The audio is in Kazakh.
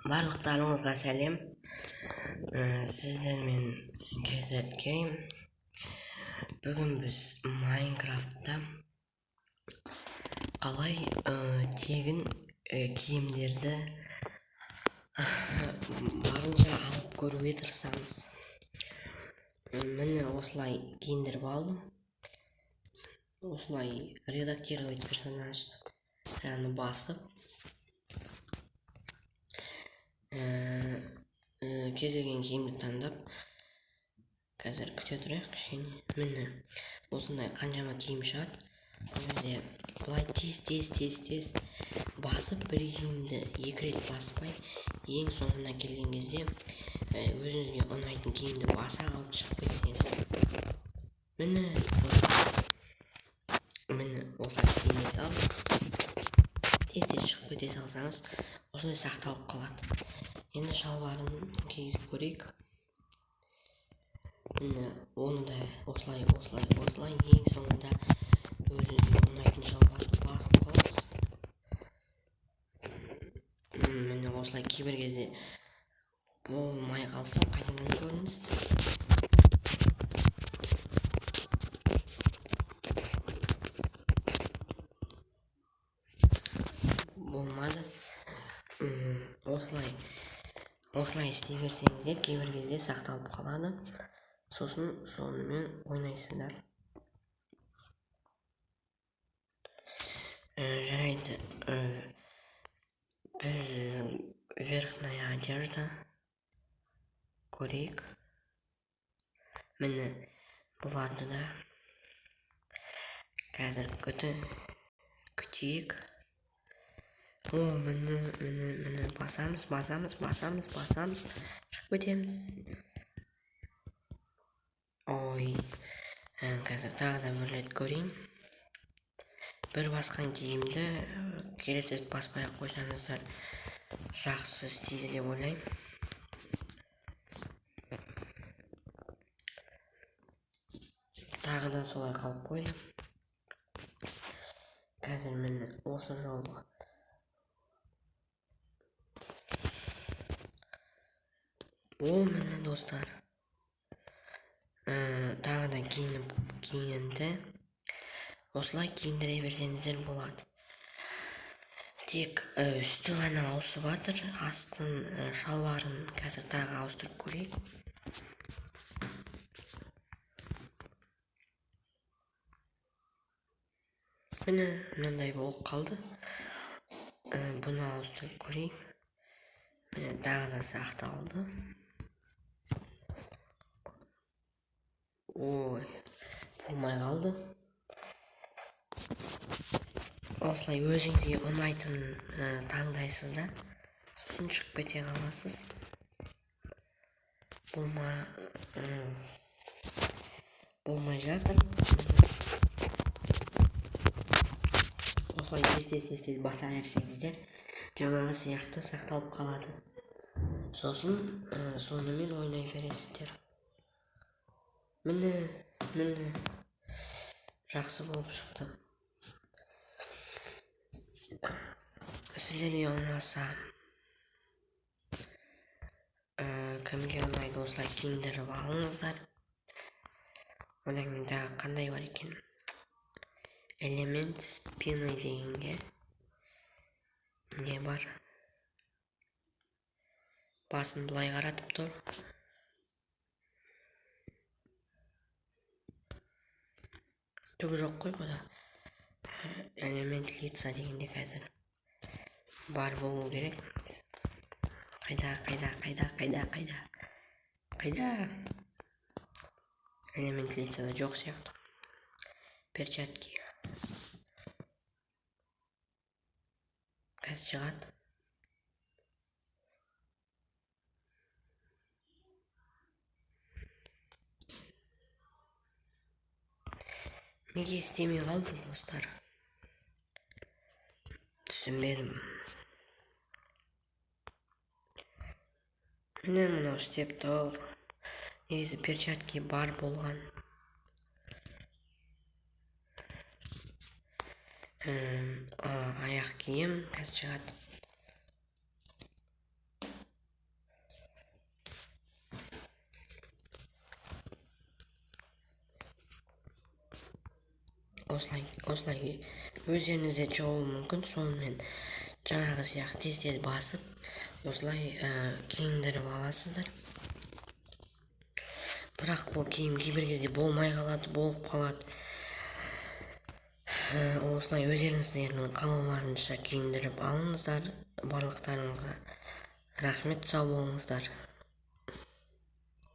Барлықтарыңызға сәлем. Сіздермен кезетке. Бүгін біз майнкрафтта қалай тегін киімдерді барынша алып көруге тырысамыз. Міне осылай киіндіріп алдым. Осылай редактировать персонаж жаңа басып кез келген киімді таңдап қазір күте тұрайық кішкене. Міне осындай қаншама киім шығады. Ол жерде былай тез басып бір киімді екі рет баспай, ең соңына келген кезде өзіңізге ұнайтын киімді баса алып шығып кетсеңіз. Міне осылай киіне салып тез шығып кете салсаңыз, осылай сақталып қалады. Енді шалбарын кигізіп көрейік. Оны да осылай ең соңында өзіңізге ұнайтын шалбарды басып қаласыз. Міне осылай кейбір кезде болмай қалса қайтадан көріңіз. Болмады. Осылай істей берсеңіздер кейбір кезде сақталып қалады. Сосын сонымен ойнайсыздар. Жарайды. Біз верхняя одежда көрейік. Міне бұларды да қазір күтейік. Міне басамыз, шығып кетеміз. Ой, қазір тағы да бір рет көрейін. Бір басқан киімді келесі рет баспай қойсаңыздар жақсы істейді деп ойлаймын. Тағы да солай қалып қойды. Қазір міне осы жолы міне достар, тағы да киінді осылай киіндіре берсеңіздер болады. Тек үсті ғана ауысып жатыр, астын шалбарын қазір тағы ауыстырып көрейік. Міне мынандай болып қалды. Бұны ауыстырып көрейік. Міне тағы да сақталды. Ой, болмай қалды. Осылай өзіңізге ұнайтын таңдайсыз да, сосын шығып кете қаласыз. Болмай жатыр. Осылай тез баса берсеңіздер, жаңағы сияқты сақталып қалады. Сосын сонымен ойнай бересіздер. Міне жақсы болып шықты. Сіздерге ұнаса, кімге ұнайды осылай киіндіріп алыңыздар. Одан кейін тағы қандай бар екен? Элемент спины дегенге не бар? Басын былай қаратып тұр. Түгі жоқ қой бұда. Элемент лица дегенде қазір бар болу керек. Қайда? Элемент лицада жоқ сияқты. Перчатки. Қазір шығады. Неге істемей қалды, достар? Түсінбедім. Міне мынау істеп тұр. Негізі перчатки бар болған. аяқ киім қазір шығады. осылай өздеріңізде шығуы мүмкін. Сонымен жаңағы сияқты тез басып осылай киіндіріп аласыздар. Бірақ бұл киім кейбір кезде болмай қалады, болып қалады. Осылай өздеріңіздің қалауларыңызша киіндіріп алыңыздар. Барлықтарыңызға рахмет, сау болыңыздар.